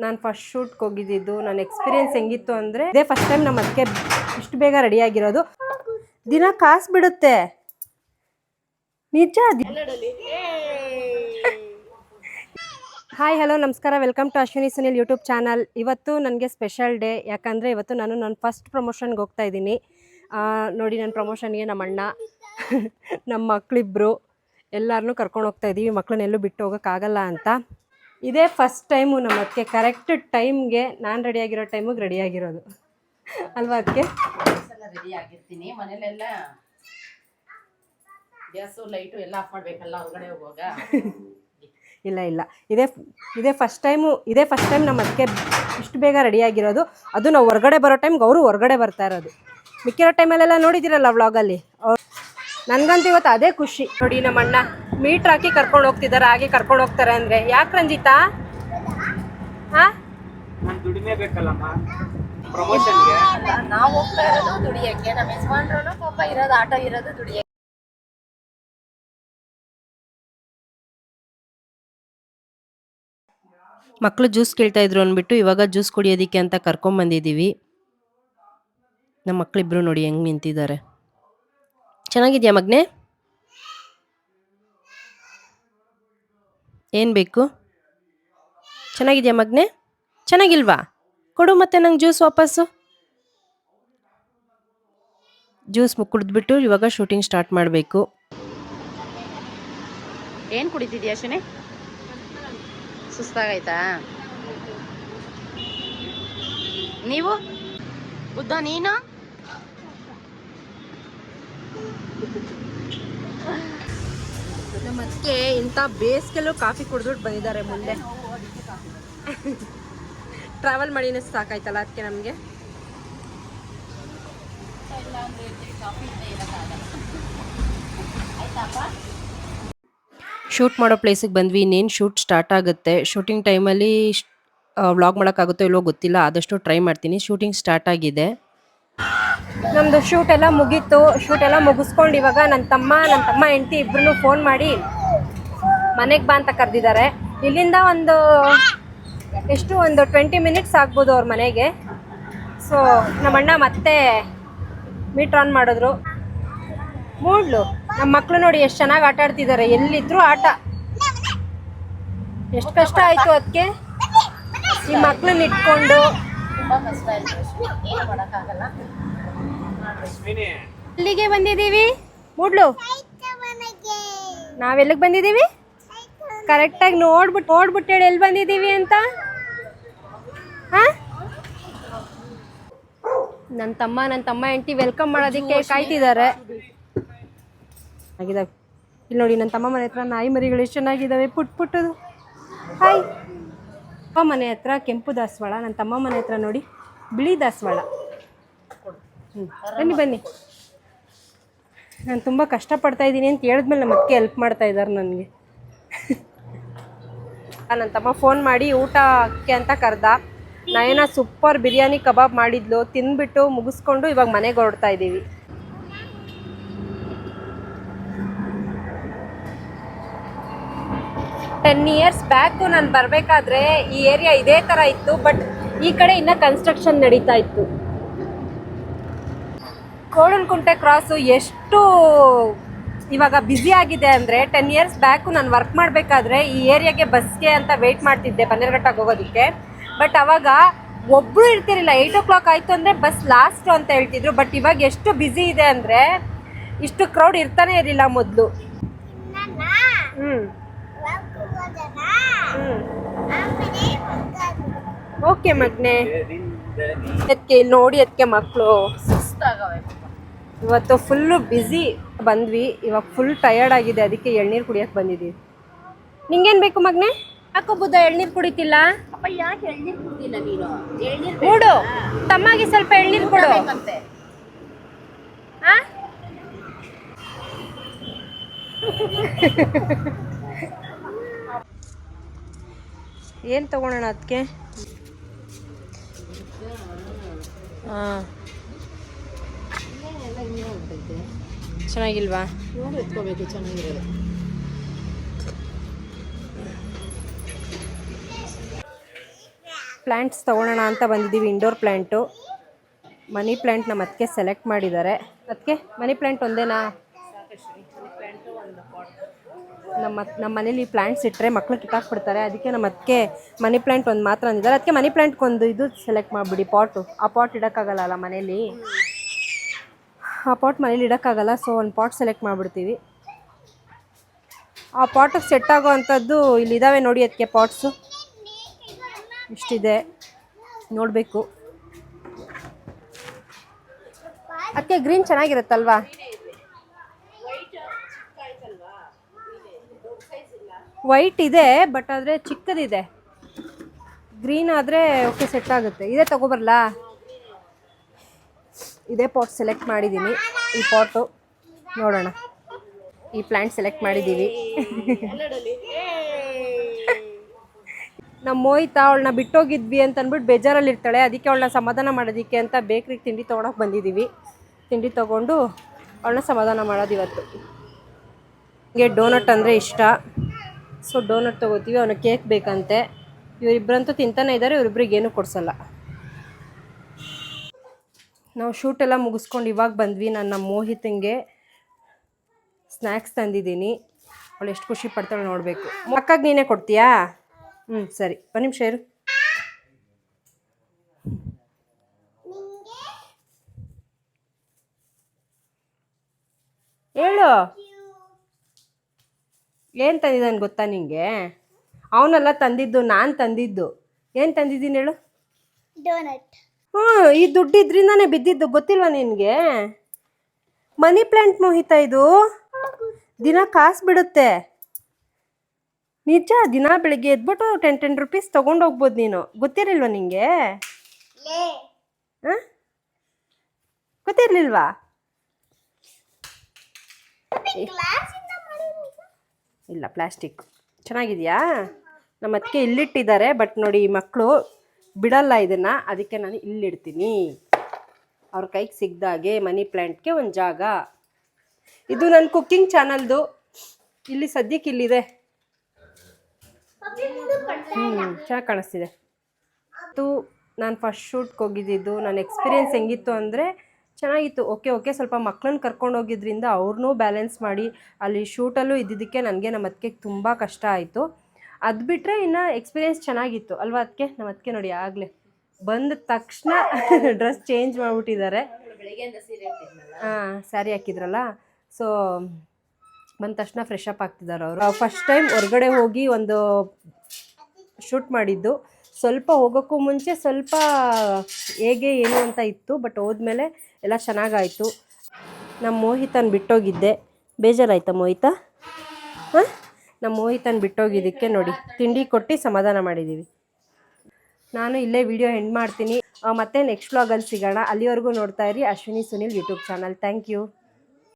ನಾನು ಫಸ್ಟ್ ಶೂಟ್ಗೆ ಹೋಗಿದ್ದು ನನ್ನ ಎಕ್ಸ್ಪೀರಿಯನ್ಸ್ ಹೆಂಗಿತ್ತು ಅಂದರೆ ಇದೇ ಫಸ್ಟ್ ಟೈಮ್ ನಮ್ಮ ಅದಕ್ಕೆ ಇಷ್ಟು ಬೇಗ ರೆಡಿಯಾಗಿರೋದು. ದಿನ ಕಾಸು ಬಿಡುತ್ತೆ ನಿಜ. ಹಾಯ್ ಹಲೋ ನಮಸ್ಕಾರ, welcome to Ashwini Sunil YouTube channel. ಇವತ್ತು ನನಗೆ ಸ್ಪೆಷಲ್ ಡೇ, ಯಾಕಂದರೆ ಇವತ್ತು ನಾನು ನನ್ನ ಫಸ್ಟ್ ಪ್ರಮೋಷನ್ಗೆ ಹೋಗ್ತಾ ಇದ್ದೀನಿ. ನೋಡಿ, ನನ್ನ ಪ್ರಮೋಷನ್ಗೆ ನಮ್ಮ ಅಣ್ಣ ನಮ್ಮ ಮಕ್ಕಳಿಬ್ಬರು ಎಲ್ಲರನ್ನೂ ಕರ್ಕೊಂಡು ಹೋಗ್ತಾ ಇದ್ದೀವಿ. ಮಕ್ಕಳನ್ನೆಲ್ಲೂ ಬಿಟ್ಟು ಹೋಗೋಕ್ಕಾಗಲ್ಲ ಅಂತ. ಇದೇ ಫಸ್ಟ್ ಟೈಮು ನಮ್ಮ ಅದಕ್ಕೆ ಕರೆಕ್ಟ್ ಟೈಮ್ಗೆ ನಾನು ರೆಡಿಯಾಗಿರೋ ಟೈಮಿಗೆ ರೆಡಿಯಾಗಿರೋದು ಅಲ್ವಾ? ಅದಕ್ಕೆ ರೆಡಿ ಆಗಿರ್ತೀನಿ. ಮನೇಲೆಲ್ಲ ಗ್ಯಾಸು ಲೈಟು ಎಲ್ಲ ಆಫ್ ಮಾಡಬೇಕಲ್ಲ ಹೊರಗಡೆ ಹೋಗುವಾಗ. ಇಲ್ಲ ಇದೇ ಫಸ್ಟ್ ಟೈಮ್ ನಮ್ಮ ಅದಕ್ಕೆ ಇಷ್ಟು ಬೇಗ ರೆಡಿಯಾಗಿರೋದು. ಅದು ನಾವು ಹೊರಗಡೆ ಬರೋ ಟೈಮ್ಗೆ ಅವರು ಹೊರಗಡೆ ಬರ್ತಾ ಇರೋದು. ಮಿಕ್ಕಿರೋ ಟೈಮಲ್ಲೆಲ್ಲ ನೋಡಿದ್ದೀರಲ್ಲ ವ್ಲಾಗಲ್ಲಿ. ನನಗಂತೂ ಇವತ್ತು ಅದೇ ಖುಷಿ. ನೋಡಿ, ನಮ್ಮ ಅಣ್ಣ ಮೀಟ್ರ್ ಹಾಕಿ ಕರ್ಕೊಂಡು ಹೋಗ್ತಿದ್ದಾರೆ. ಹಾಗೆ ಕರ್ಕೊಂಡು ಹೋಗ್ತಾರೆ ಅಂದರೆ ಯಾಕೆ ರಂಜಿತಾ? ಹಾಂ, ದುಡಿಮೆ ಬೇಕಲ್ಲಮ್ಮ ಪ್ರಮೋಷನ್ಗೆ. ನಾವು ಹೋಗ್ತಾ ಇರೋದು ದುಡಿಯಕ್ಕೆ, ನಮ್ಮ ಯಜಮಾನ್ರು ಪಾಪ ಇರೋದು ಆಟೋ ಇರೋದು ದುಡಿಯಕ್ಕೆ. ಮಕ್ಕಳು ಜ್ಯೂಸ್ ಕೇಳ್ತಾ ಇದ್ರು ಅಂದ್ಬಿಟ್ಟು ಇವಾಗ ಜ್ಯೂಸ್ ಕುಡಿಯೋದಕ್ಕೆ ಅಂತ ಕರ್ಕೊಂಬಂದಿದ್ದೀವಿ. ನಮ್ಮ ಮಕ್ಕಳಿಬ್ರು ನೋಡಿ ಹೆಂಗೆ ನಿಂತಿದ್ದಾರೆ. ಚೆನ್ನಾಗಿದೆಯಾ ಮಗನೇ? ಏನು ಬೇಕು? ಚೆನ್ನಾಗಿದೆಯಾ ಮಗನೇ? ಚೆನ್ನಾಗಿಲ್ವಾ? ಕೊಡು ಮತ್ತೆ ನಂಗೆ ಜ್ಯೂಸ್ ವಾಪಸ್ಸು. ಜ್ಯೂಸ್ ಕುಡಿದ್ಬಿಟ್ಟು ಇವಾಗ ಶೂಟಿಂಗ್ ಸ್ಟಾರ್ಟ್ ಮಾಡಬೇಕು. ಏನು ಕುಡಿತಿದ್ಯಾ ಅಶ್ವಿನಿ? ಸುಸ್ತಾಗೈತಾ? ನೀವು ಬುದ್ಧ ನೀನು? ನಮ್ಮ ಅದಕ್ಕೆ ಇಂಥ ಬೇಸಿಗೆಲ್ಲೂ ಕಾಫಿ ಕುಡಿದ್ಬಿಟ್ಟು ಬಂದಿದ್ದಾರೆ. ಮುಂದೆ ಟ್ರಾವೆಲ್ ಮಾಡಿನೇ ಸಾಕಾಯ್ತಲ್ಲ ಅದಕ್ಕೆ ನಮಗೆ. ಶೂಟ್ ಮಾಡೋ ಪ್ಲೇಸಿಗೆ ಬಂದ್ವಿ. ಇನ್ನೇನು ಶೂಟ್ ಸ್ಟಾರ್ಟ್ ಆಗುತ್ತೆ. ಶೂಟಿಂಗ್ ಟೈಮಲ್ಲಿ ವ್ಲಾಗ್ ಮಾಡೋಕ್ಕಾಗುತ್ತೋ ಇಲ್ಲೋ ಗೊತ್ತಿಲ್ಲ, ಆದಷ್ಟು ಟ್ರೈ ಮಾಡ್ತೀನಿ. ಶೂಟಿಂಗ್ ಸ್ಟಾರ್ಟ್ ಆಗಿದೆ. ನಮ್ಮದು ಶೂಟ್ ಎಲ್ಲ ಮುಗೀತು. ಶೂಟ್ ಎಲ್ಲ ಮುಗಿಸ್ಕೊಂಡು ಇವಾಗ ನನ್ನ ತಮ್ಮ ಹೆಂಡತಿ ಇಬ್ಬರನ್ನೂ ಫೋನ್ ಮಾಡಿ ಮನೆಗೆ ಬಾ ಅಂತ ಕರೆದಿದ್ದಾರೆ. ಇಲ್ಲಿಂದ ಒಂದು 20 ಮಿನಿಟ್ಸ್ ಆಗ್ಬೋದು ಅವ್ರ ಮನೆಗೆ. ಸೊ ನಮ್ಮ ಅಣ್ಣ ಮತ್ತೆ ಮೀಟ್ರ್ ಆನ್ ಮಾಡಿದ್ರು. ಮೂಡ್ಲು ನಮ್ಮ ಮಕ್ಕಳು ನೋಡಿ ಎಷ್ಟು ಚೆನ್ನಾಗಿ ಆಟ ಆಡ್ತಿದ್ದಾರೆ. ಎಲ್ಲಿದ್ರು ಆಟ. ಎಷ್ಟು ಕಷ್ಟ ಆಯಿತು ಅದಕ್ಕೆ ಈ ಮಕ್ಕಳನ್ನ ಇಟ್ಕೊಂಡು. ತುಂಬ ಕಷ್ಟ ಆಯಿತು, ಏನು ಮಾಡೋಕ್ಕಾಗಲ್ಲ. ಎಲ್ಲಿಗೆ ಬಂದಿದ್ದೀವಿ ಮೂಡ್ಲು? ನಾವೆಲ್ಲಿಗೆ ಬಂದಿದ್ದೀವಿ? ಕರೆಕ್ಟಾಗಿ ನೋಡ್ಬಿಟ್ಟು ಹೇಳಿ ಎಲ್ಲಿ ಬಂದಿದ್ದೀವಿ ಅಂತ. ಹಾಂ, ನನ್ನ ತಮ್ಮ ಹೆಂಡತಿ ವೆಲ್ಕಮ್ ಮಾಡೋದಕ್ಕೆ ಕಾಯ್ತಿದ್ದಾರೆ. ಆಗಿದ್ದಾವೆ ಇಲ್ಲಿ ನೋಡಿ. ನನ್ನ ತಮ್ಮ ಮನೆ ಹತ್ರ ನಾಯಿ ಮರಿಗಳು ಎಷ್ಟು ಚೆನ್ನಾಗಿದ್ದಾವೆ, ಪುಟ್ಟದು. ಹಾಯ್. ಅಪ್ಪ ಮನೆ ಹತ್ರ ಕೆಂಪು ದಾಸವಾಳ, ನನ್ನ ತಮ್ಮ ಮನೆ ಹತ್ರ ನೋಡಿ ಬಿಳಿ ದಾಸವಾಳ. ಬನ್ನಿ. ನಾನು ತುಂಬ ಕಷ್ಟಪಡ್ತಾ ಇದ್ದೀನಿ ಅಂತ ಹೇಳಿದ್ಮೇಲೆ ನಮ್ಮ ಅಕ್ಕೆ ಹೆಲ್ಪ್ ಮಾಡ್ತಾ ಇದ್ದಾರೆ ನನಗೆ. ನನ್ನ ತಮ್ಮ ಫೋನ್ ಮಾಡಿ ಊಟಕ್ಕೆ ಅಂತ ಕರೆದ. ನಯನ ಸೂಪರ್ ಬಿರಿಯಾನಿ ಕಬಾಬ್ ಮಾಡಿದ್ಲು. ತಿಂದ್ಬಿಟ್ಟು ಮುಗಿಸ್ಕೊಂಡು ಇವಾಗ ಮನೆಗೆ ಹೊರಡ್ತಾ ಇದ್ದೀವಿ. 10 ಇಯರ್ಸ್ ಬ್ಯಾಕು ನಾನು ಬರಬೇಕಾದ್ರೆ ಈ ಏರಿಯಾ ಇದೇ ಥರ ಇತ್ತು. ಬಟ್ ಈ ಕಡೆ ಇನ್ನೂ ಕನ್ಸ್ಟ್ರಕ್ಷನ್ ನಡೀತಾ ಇತ್ತು. ಕೋಡನಕುಂಟೆ ಕ್ರಾಸು ಎಷ್ಟು ಇವಾಗ ಬ್ಯುಸಿ ಆಗಿದೆ ಅಂದರೆ, 10 ಇಯರ್ಸ್ ಬ್ಯಾಕು ನಾನು ವರ್ಕ್ ಮಾಡಬೇಕಾದ್ರೆ ಈ ಏರಿಯಾಗೆ ಬಸ್ಗೆ ಅಂತ ವೆಯ್ಟ್ ಮಾಡ್ತಿದ್ದೆ ಬನ್ನೇರುಘಟ್ಟಕ್ಕೆ ಹೋಗೋದಕ್ಕೆ. ಬಟ್ ಅವಾಗ ಒಬ್ಬರು ಇರ್ತಿರಲಿಲ್ಲ. 8 o'clock ಆಯಿತು ಅಂದರೆ ಬಸ್ ಲಾಸ್ಟು ಅಂತ ಹೇಳ್ತಿದ್ರು. ಬಟ್ ಇವಾಗ ಎಷ್ಟು ಬ್ಯುಸಿ ಇದೆ ಅಂದರೆ ಇಷ್ಟು ಕ್ರೌಡ್ ಇರ್ತಾನೆ ಇರಲಿಲ್ಲ ಮೊದಲು. ಓಕೆ ಮಗ್ನೆ. ಅದಕ್ಕೆ ನೋಡಿ, ಅದಕ್ಕೆ ಮಕ್ಕಳು ಸುಸ್ತಾಗವೆ. ಇವತ್ತು ಫುಲ್ಲು ಬ್ಯುಸಿ ಬಂದ್ವಿ. ಇವಾಗ ಫುಲ್ ಟಯರ್ಡ್ ಆಗಿದೆ, ಅದಕ್ಕೆ ಎಳ್ನೀರು ಕುಡಿಯೋಕೆ ಬಂದಿದ್ದೀವಿ. ನಿಂಗೇನು ಬೇಕು ಮಗ್ನೆ? ಯಾಕೋ ಬುದ್ಧ ಎಳ್ನೀರು ಕುಡಿತಿಲ್ಲ? ಅಪ್ಪ ಯಾಕೆ ಎಳ್ನೀರು ಕುಡ್ದಿಲ್ಲ ನೀನು? ಎಳ್ನೀರು ಕೊಡು, ತಮ್ಮಗೆ ಸ್ವಲ್ಪ ಎಳ್ನೀರು ಕೊಡು. ಹಾಂ, ಏನು ತಗೊಳ್ಳೋಣ ಅದಕ್ಕೆ? ಹಾಂ, ಚೆನ್ನಾಗಿಲ್ವಾ? ನೋಡಿ ಎತ್ಕೋಬೇಕು, ಚೆನ್ನಾಗಿರೋದು. ಪ್ಲ್ಯಾಂಟ್ಸ್ ತೊಗೊಳೋಣ ಅಂತ ಬಂದಿದ್ದೀವಿ. ಇಂಡೋರ್ ಪ್ಲ್ಯಾಂಟು, ಮನಿ ಪ್ಲ್ಯಾಂಟ್ ನಮ್ಮ ಅದಕ್ಕೆ ಸೆಲೆಕ್ಟ್ ಮಾಡಿದ್ದಾರೆ. ಅದಕ್ಕೆ ಮನಿ ಪ್ಲ್ಯಾಂಟ್ ಒಂದೇನಾ? ನಮ್ಮ ಮನೇಲಿ ಪ್ಲ್ಯಾಂಟ್ಸ್ ಇಟ್ಟರೆ ಮಕ್ಳು ಕಿತ್ತಾಕ್ಬಿಡ್ತಾರೆ, ಅದಕ್ಕೆ ನಮ್ಮ ಅದಕ್ಕೆ ಮನಿ ಪ್ಲ್ಯಾಂಟ್ ಒಂದು ಮಾತ್ರ ಅಂದಿದ್ದಾರೆ. ಅದಕ್ಕೆ ಮನಿ ಪ್ಲ್ಯಾಂಟ್ಗೊಂದು ಇದು ಸೆಲೆಕ್ಟ್ ಮಾಡಿಬಿಡಿ, ಪಾಟು. ಆ ಪಾಟ್ ಇಡೋಕ್ಕಾಗಲ್ಲ ಮನೇಲಿ, ಆ ಪಾಟ್ ಮನೇಲಿ ಇಡೋಕ್ಕಾಗಲ್ಲ. ಸೊ ಒಂದು ಪಾಟ್ ಸೆಲೆಕ್ಟ್ ಮಾಡಿಬಿಡ್ತೀವಿ. ಆ ಪಾಟಿಗೆ ಸೆಟ್ ಆಗೋ ಅಂಥದ್ದು ಇಲ್ಲಿದ್ದಾವೆ ನೋಡಿ. ಅದಕ್ಕೆ ಪಾಟ್ಸು ಇಷ್ಟಿದೆ, ನೋಡಬೇಕು. ಅದಕ್ಕೆ ಗ್ರೀನ್ ಚೆನ್ನಾಗಿರುತ್ತಲ್ವಾ? ವೈಟ್ ಇದೆ, ಬಟ್ ಆದರೆ ಚಿಕ್ಕದಿದೆ. ಗ್ರೀನ್ ಆದರೆ ಓಕೆ, ಸೆಟ್ ಆಗುತ್ತೆ. ಇದೇ ತಗೋಬರಲಾ? ಇದೇ ಪಾಟ್ ಸೆಲೆಕ್ಟ್ ಮಾಡಿದ್ದೀನಿ. ಈ ಪಾಟು ನೋಡೋಣ. ಈ ಪ್ಲ್ಯಾಂಟ್ ಸೆಲೆಕ್ಟ್ ಮಾಡಿದ್ದೀವಿ. ನಮ್ಮ ಮೋಹಿತಾ ಅವಳನ್ನ ಬಿಟ್ಟೋಗಿದ್ವಿ ಅಂತ ಅಂದ್ಬಿಟ್ಟು ಬೇಜಾರಲ್ಲಿ ಇರ್ತಾಳೆ. ಅದಕ್ಕೆ ಅವಳನ್ನ ಸಮಾಧಾನ ಮಾಡೋದಕ್ಕೆ ಅಂತ ಬೇಕ್ರಿಗೆ ತಿಂಡಿ ತೊಗೊಳಕ್ಕೆ ಬಂದಿದ್ದೀವಿ. ತಿಂಡಿ ತೊಗೊಂಡು ಅವಳನ್ನ ಸಮಾಧಾನ ಮಾಡೋದು ಇವತ್ತು. ಹೀಗೆ ಡೋನಟ್ ಅಂದರೆ ಇಷ್ಟ, ಸೊ ಡೋನಟ್ ತೊಗೋತೀವಿ. ಅವನು ಕೇಕ್ ಬೇಕಂತೆ. ಇವರಿಬ್ಬರಂತೂ ತಿಂತಾನೆ ಇದ್ದಾರೆ, ಇವರಿಬ್ರಿಗೆ ಏನೂ ಕೊಡಿಸಲ್ಲ. ನಾವು ಶೂಟೆಲ್ಲ ಮುಗಿಸ್ಕೊಂಡು ಇವಾಗ ಬಂದ್ವಿ. ನಾನು ನಮ್ಮ ಮೋಹಿತಂಗೆ ಸ್ನ್ಯಾಕ್ಸ್ ತಂದಿದ್ದೀನಿ. ಅವಳು ಎಷ್ಟು ಖುಷಿ ಪಡ್ತಾಳೆ ನೋಡಬೇಕು. ಅಕ್ಕಾಗ ನೀನೇ ಕೊಡ್ತೀಯಾ? ಸರಿ, ಒಂದು ನಿಮಿಷ ಇರು. ಹೇಳು, ಏನು ತಂದಿದ್ದಾನೆ ಗೊತ್ತಾ ನಿಂಗೆ? ಅವನೆಲ್ಲ ತಂದಿದ್ದು, ನಾನು ತಂದಿದ್ದು. ಏನು ತಂದಿದ್ದೀನಿ ಹೇಳು? ಡೋನಟ್. ಈ ದುಡ್ಡು ಇದರಿಂದಾನೇ ಬಿದ್ದಿದ್ದು, ಗೊತ್ತಿಲ್ವಾ ನಿನಗೆ? ಮನಿ ಪ್ಲ್ಯಾಂಟ್ ಮೋಹಿತ, ಇದು ದಿನ ಕಾಸು ಬಿಡುತ್ತೆ. ನಿಜ, ದಿನ ಬೆಳಿಗ್ಗೆ ಎದ್ಬಿಟ್ಟು 10 ರೂಪೀಸ್ ತೊಗೊಂಡೋಗ್ಬೋದು ನೀನು. ಗೊತ್ತಿರಲಿಲ್ವಾ ನಿಂಗೆ? ಹಾಂ, ಗೊತ್ತಿರಲಿಲ್ವಾ? ಇಲ್ಲ, ಪ್ಲಾಸ್ಟಿಕ್. ಚೆನ್ನಾಗಿದೆಯಾ? ನಮ್ಮ ಅದಕ್ಕೆ ಇಲ್ಲಿಟ್ಟಿದ್ದಾರೆ, ಬಟ್ ನೋಡಿ ಈ ಮಕ್ಕಳು ಬಿಡಲ್ಲ ಇದನ್ನು, ಅದಕ್ಕೆ ನಾನು ಇಲ್ಲಿಡ್ತೀನಿ. ಅವ್ರ ಕೈಗೆ ಸಿಗ್ದಾಗೆ ಮನಿ ಪ್ಲ್ಯಾಂಟ್ಗೆ ಒಂದು ಜಾಗ. ಇದು ನನ್ನ ಕುಕ್ಕಿಂಗ್ ಚಾನಲ್ದು. ಇಲ್ಲಿ ಸದ್ಯಕ್ಕೆ ಇಲ್ಲಿದೆ. ಚೆನ್ನಾಗಿ ಕಾಣಿಸ್ತಿದೆ. ಅದು ನಾನು ಫಸ್ಟ್ ಶೂಟ್ಗೆ ಹೋಗಿದ್ದಿದ್ದು. ನನ್ನ ಎಕ್ಸ್ಪೀರಿಯೆನ್ಸ್ ಹೆಂಗಿತ್ತು ಅಂದರೆ ಚೆನ್ನಾಗಿತ್ತು. ಓಕೆ, ಸ್ವಲ್ಪ ಮಕ್ಕಳನ್ನ ಕರ್ಕೊಂಡು ಹೋಗಿದ್ರಿಂದ ಅವ್ರನ್ನೂ ಬ್ಯಾಲೆನ್ಸ್ ಮಾಡಿ ಅಲ್ಲಿ ಶೂಟಲ್ಲೂ ಇದ್ದಿದ್ದಕ್ಕೆ ನನಗೆ ನಮ್ಮ ಅದಕ್ಕೆ ತುಂಬ ಕಷ್ಟ ಆಯಿತು. ಅದು ಬಿಟ್ಟರೆ ಇನ್ನು ಎಕ್ಸ್ಪೀರಿಯೆನ್ಸ್ ಚೆನ್ನಾಗಿತ್ತು ಅಲ್ವಾ? ಅದಕ್ಕೆ ನಮ್ಮ ಅದಕ್ಕೆ ನೋಡಿ ಆಗಲೇ ಬಂದ ತಕ್ಷಣ ಡ್ರೆಸ್ ಚೇಂಜ್ ಮಾಡಿಬಿಟ್ಟಿದ್ದಾರೆ. ಹಾಂ, ಸ್ಯಾರಿ ಹಾಕಿದ್ರಲ್ಲ, ಸೊ ಬಂದ ತಕ್ಷಣ ಫ್ರೆಶ್ ಅಪ್ ಆಗ್ತಿದ್ದಾರೆ ಅವರು. ಫಸ್ಟ್ ಟೈಮ್ ಹೊರಗಡೆ ಹೋಗಿ ಒಂದು ಶೂಟ್ ಮಾಡಿದ್ದು. ಸ್ವಲ್ಪ ಹೋಗೋಕ್ಕೂ ಮುಂಚೆ ಸ್ವಲ್ಪ ಹೇಗೆ ಏನು ಅಂತ ಇತ್ತು, ಬಟ್ ಹೋದ್ಮೇಲೆ ಎಲ್ಲ ಚೆನ್ನಾಗಾಯಿತು. ನಮ್ಮ ಮೋಹಿತನ ಬಿಟ್ಟೋಗಿದ್ದೆ, ಬೇಜಾರಾಯ್ತಾ ಮೋಹಿತ? ಹಾಂ, ನಮ್ಮ ಮೋಹಿತನ ಬಿಟ್ಟೋಗಿದ್ದಕ್ಕೆ ನೋಡಿ ತಿಂಡಿ ಕೊಟ್ಟು ಸಮಾಧಾನ ಮಾಡಿದ್ದೀವಿ. ನಾನು ಇಲ್ಲೇ ವಿಡಿಯೋ ಎಂಡ್ ಮಾಡ್ತೀನಿ. ಮತ್ತೆ ನೆಕ್ಸ್ಟ್ ವ್ಲಾಗಲ್ಲಿ ಸಿಗೋಣ. ಅಲ್ಲಿವರೆಗೂ ನೋಡ್ತಾ ಇರಿ Ashwini Sunil YouTube channel. Thank you.